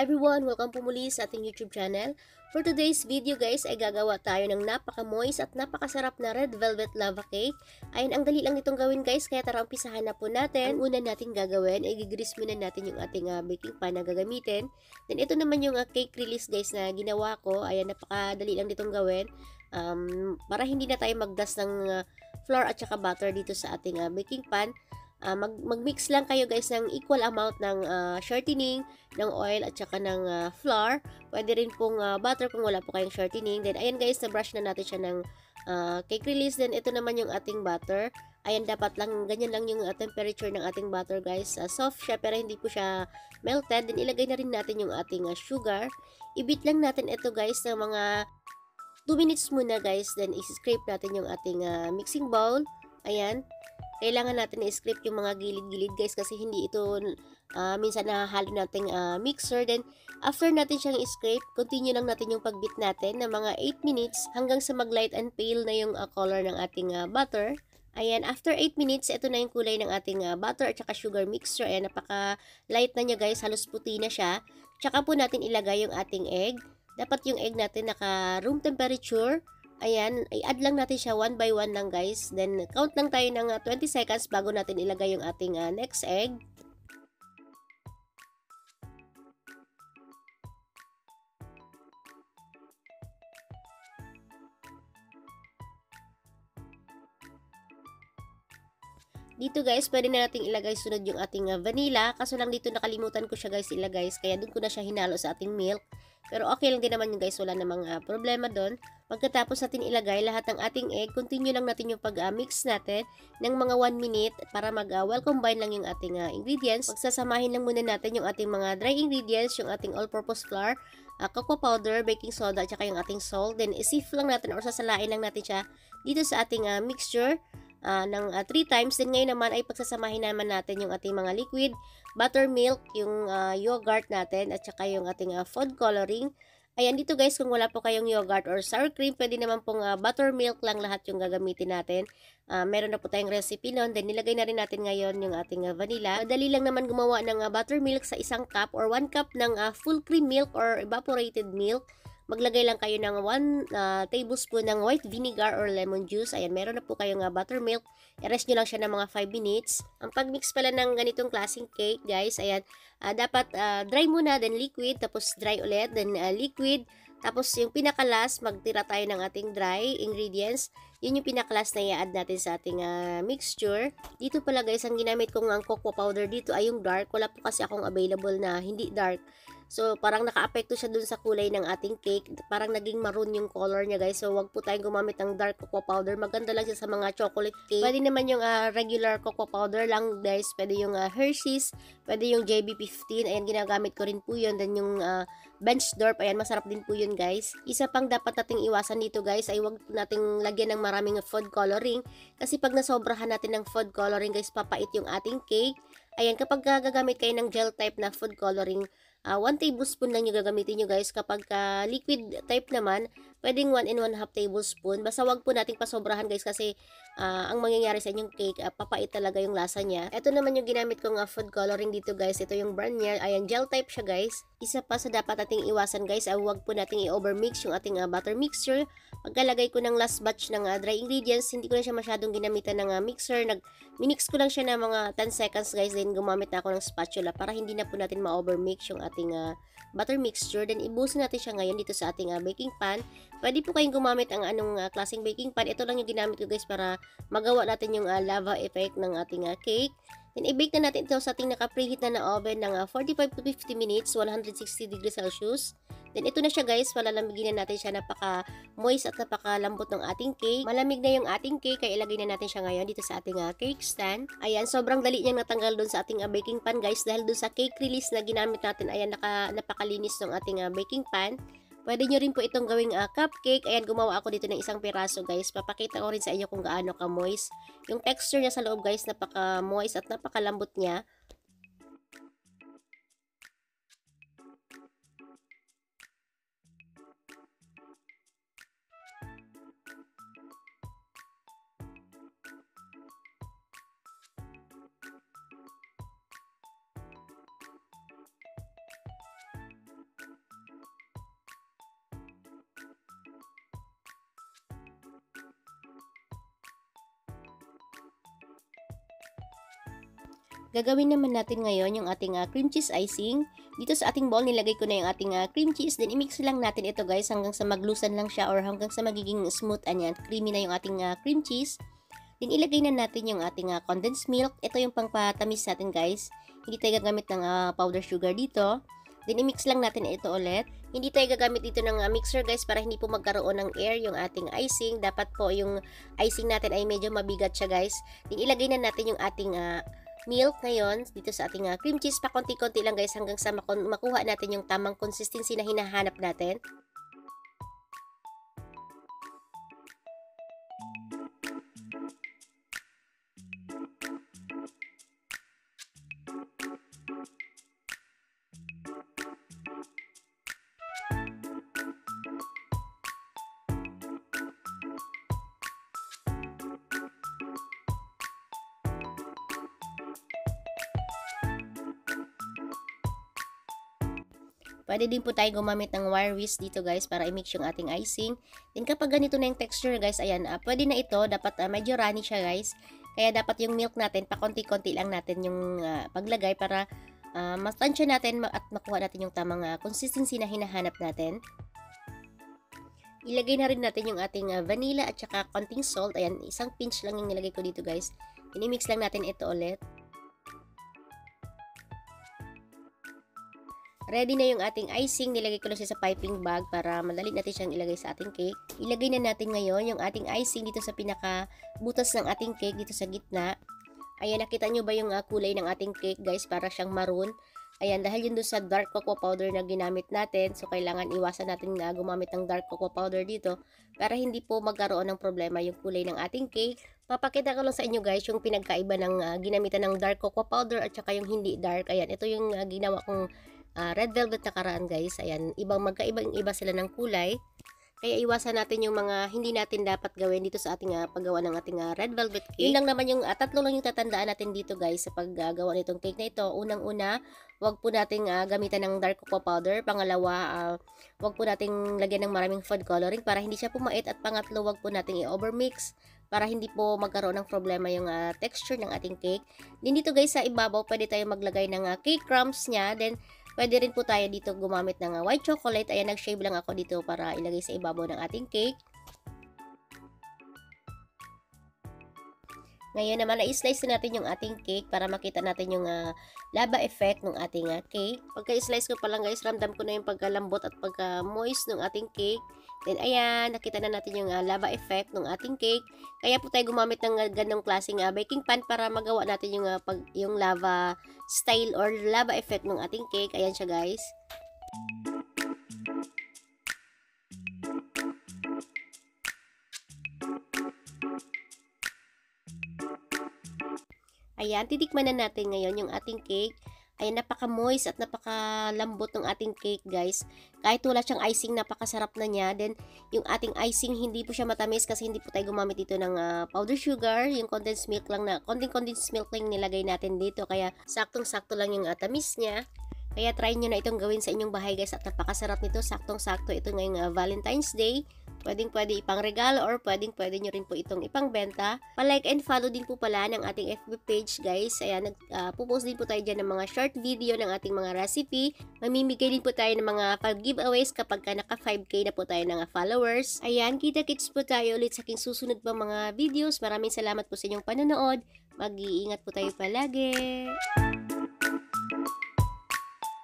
everyone! Welcome po muli sa ating YouTube channel. For today's video guys ay gagawa tayo ng napaka-moist at napakasarap na red velvet lava cake. Ayun, ang dali lang nitong gawin guys, kaya tara umpisahan na po natin. Ang una natin gagawin ay gigrease muna natin yung ating baking pan na gagamitin. Then ito naman yung cake release guys na ginawa ko. Ayan, napakadali lang nitong gawin. Para hindi na tayo magdas ng flour at saka butter dito sa ating baking pan. Mag-mix lang kayo guys ng equal amount ng shortening, ng oil at saka ng flour. Pwede rin pong butter kung wala po kayong shortening. Then ayan guys, na-brush na natin siya ng cake release. Then ito naman yung ating butter. Ayan, dapat lang, ganyan lang yung temperature ng ating butter guys. Soft siya pero hindi po siya melted. Then ilagay na rin natin yung ating sugar. I-beat lang natin ito guys ng mga 2 minutes muna guys. Then i-scrape natin yung ating mixing bowl. Ayan. Kailangan natin i-scrape yung mga gilid-gilid guys kasi hindi ito minsan nahahalo nating mixer. Then after natin siyang i-scrape, continue lang natin yung pagbit natin na mga 8 minutes hanggang sa mag-light and pale na yung color ng ating butter. Ayan, after 8 minutes, ito na yung kulay ng ating butter at saka sugar mixture. Ayan, napaka-light na niya guys, halos puti na siya. Tsaka po natin ilagay yung ating egg. Dapat yung egg natin naka room temperature. Ayan, i-add lang natin siya 1 by 1 lang guys. Then, count lang tayo ng 20 seconds bago natin ilagay yung ating next egg. Dito guys, pwede na nating ilagay sunod yung ating vanilla. Kaso lang dito nakalimutan ko siya guys ilagay. Kaya dun ko na siya hinalo sa ating milk. Pero okay lang din naman yung guys, wala namang problema doon. Pagkatapos natin ilagay lahat ng ating egg, continue lang natin yung pag-mix natin ng mga 1 minute para well combine lang yung ating ingredients. Pagsasamahin lang muna natin yung ating mga dry ingredients, yung ating all-purpose flour, cocoa powder, baking soda, at saka yung ating salt. Then isift lang natin or sasalain lang natin siya dito sa ating mixture ng 3 times. Then ngayon naman ay pagsasamahin naman natin yung ating mga liquid, buttermilk, yung yogurt natin, at saka yung ating food coloring. Ayan, dito guys, kung wala po kayong yogurt or sour cream, pwede naman pong buttermilk lang lahat yung gagamitin natin. Meron na po tayong recipe nun. Then nilagay na rin natin ngayon yung ating vanilla. Madali lang naman gumawa ng buttermilk sa 1 cup or 1 cup ng full cream milk or evaporated milk. Maglagay lang kayo ng 1 tablespoon ng white vinegar or lemon juice. Ayan, meron na po kayong buttermilk. I-rest nyo lang siya ng mga 5 minutes. Ang pagmix pala ng ganitong klaseng cake, guys, ayan, dapat dry muna, then liquid, tapos dry ulit, then liquid. Tapos yung pinakalas, magtira tayo ng ating dry ingredients. Yun yung pinakalas na i-add natin sa ating mixture. Dito pala guys, ang ginamit kong cocoa powder dito ay yung dark. Wala po kasi akong available na hindi dark. So, parang naka-apekto siya dun sa kulay ng ating cake. Parang naging maroon yung color niya, guys. So, wag po tayong gumamit ng dark cocoa powder. Maganda lang siya sa mga chocolate cake. Pwede naman yung regular cocoa powder lang, guys. Pwede yung Hershey's. Pwede yung JB15. Ayan, ginagamit ko rin po yun. Then yung Bench-Dorp. Ayan, masarap din po yun, guys. Isa pang dapat nating iwasan dito, guys, ay wag nating lagyan ng maraming food coloring. Kasi pag nasobrahan natin ng food coloring, guys, papait yung ating cake. Ayan, kapag gagamit kayo ng gel type na food coloring, 1 tablespoon lang yung gagamitin nyo guys. Kapag liquid type naman, pwedeng 1 and 1/2 tablespoon. Basta wag po nating pasobrahan guys kasi ang mangyayari sa inyong cake, papait talaga yung lasa niya. Ito naman yung ginamit kong food coloring dito guys. Ito yung brand niya. Ayan, gel type siya guys. Isa pa sa dapat nating iwasan guys, wag po nating i-overmix yung ating butter mixture. Pagkalagay ko ng last batch ng dry ingredients, hindi ko na siya masyadong ginamitan ng mixer. Minix ko lang siya ng mga 10 seconds guys. Then gumamit na ako ng spatula para hindi na po natin ma-overmix yung ating butter mixture. Then ibusin natin siya ngayon dito sa ating baking pan. Pwede po kayong gumamit ang anong klaseng baking pan. Ito lang yung ginamit ko guys para magawa natin yung lava effect ng ating cake. Then i-bake na natin ito sa ating naka-preheat na oven ng 45 to 50 minutes, 160 degrees Celsius. Then ito na siya guys, palalambigin na natin siya, napaka-moist at napaka-lambot ng ating cake. Malamig na yung ating cake, kaya ilagay na natin siya ngayon dito sa ating cake stand. Ayan, sobrang dali niyang natanggal doon sa ating baking pan guys, dahil doon sa cake release na ginamit natin, ayan, napakalinis ng ating baking pan. Pwede nyo rin po itong gawing cupcake. Ayan, gumawa ako dito ng 1 piraso guys. Papakita ko rin sa inyo kung gaano ka-moist. Yung texture niya sa loob guys, napaka-moist at napakalambot niya. Gagawin naman natin ngayon yung ating cream cheese icing. Dito sa ating bowl, nilagay ko na yung ating cream cheese. Then, i-mix lang natin ito guys hanggang sa maglusan lang siya or hanggang sa magiging smooth. Anyan, creamy na yung ating cream cheese. Then, ilagay na natin yung ating condensed milk. Ito yung pangpatamis natin guys. Hindi tayo gagamit ng powder sugar dito. Then, i-mix lang natin ito ulit. Hindi tayo gagamit dito ng mixer guys para hindi po magkaroon ng air yung ating icing. Dapat po yung icing natin ay medyo mabigat siya guys. Then, ilagay na natin yung ating milk ngayon dito sa ating cream cheese. Pakonti-konti lang guys hanggang sa makuha natin yung tamang consistency na hinahanap natin. Pwede din po tayo gumamit ng wire whisk dito guys para i-mix yung ating icing. Then kapag ganito na yung texture guys, ayan, pwede na ito. Dapat medyo runny siya guys. Kaya dapat yung milk natin, pakonti-konti lang natin yung paglagay para matansya natin at makuha natin yung tamang consistency na hinahanap natin. Ilagay na rin natin yung ating vanilla at saka konting salt. Ayan, isang pinch lang yung nilagay ko dito guys. I-mix lang natin ito ulit. Ready na yung ating icing. Nilagay ko lang siya sa piping bag para madali natin siyang ilagay sa ating cake. Ilagay na natin ngayon yung ating icing dito sa pinaka butas ng ating cake dito sa gitna. Ayan, nakita nyo ba yung kulay ng ating cake guys? Para siyang maroon. Ayan, dahil yun doon sa dark cocoa powder na ginamit natin. So, kailangan iwasan natin na gumamit ng dark cocoa powder dito para hindi po magkaroon ng problema yung kulay ng ating cake. Papakita ko lang sa inyo guys yung pinagkaiba ng ginamitan ng dark cocoa powder at saka yung hindi dark. Ayan, ito yung ginawa kong red velvet nakaraan guys. Ayan, magkaibang iba sila ng kulay. Kaya iwasan natin yung mga hindi natin dapat gawin dito sa ating paggawa ng ating red velvet cake. Yun lang naman yung tatlo lang yung tatandaan natin dito guys sa paggawa nitong cake na ito. Unang-una, wag po nating gamitan ng dark cocoa powder. Pangalawa, wag po nating lagyan ng maraming food coloring para hindi siya pumait. At pangatlo, wag po nating i-overmix para hindi po magkaroon ng problema yung texture ng ating cake. Din dito guys sa ibabaw, pwede tayo maglagay ng cake crumbs niya. Then, pwede rin po tayo dito gumamit ng white chocolate. Ayan, nag-shave lang ako dito para ilagay sa ibabaw ng ating cake. Ngayon naman, i-slice natin yung ating cake para makita natin yung lava effect ng ating cake. Pagka-slice ko pa lang guys, ramdam ko na yung pagkalambot at pagka-moist ng ating cake. Then ayan, nakita na natin yung lava effect ng ating cake. Kaya po tayo gumamit ng ganong klaseng baking pan para magawa natin yung lava style or lava effect ng ating cake. Ayan siya guys. Ayan, titikman na natin ngayon yung ating cake. Ayan, napaka-moist at napaka-lambot ng ating cake, guys. Kahit wala siyang icing, napakasarap na niya. Then, yung ating icing, hindi po siya matamis kasi hindi po tayo gumamit dito ng powder sugar. Yung condensed milk lang konting condensed milk lang nilagay natin dito. Kaya, saktong-sakto lang yung tamis niya. Kaya, try nyo na itong gawin sa inyong bahay, guys. At napakasarap nito. Saktong-sakto ito ngayong Valentine's Day. Pwedeng-pwede ipang regalo or pwedeng-pwede nyo rin po itong ipangbenta. Pa-like and follow din po pala ng ating FB page guys. Ayan, pupost din po tayo dyan ng mga short video ng ating mga recipe. Mamimigay din po tayo ng mga giveaways kapag naka 5K na po tayo ng followers. Ayan, kita-kits po tayo ulit sa aking susunod pang mga videos. Maraming salamat po sa inyong panonood. Mag-iingat po tayo palagi.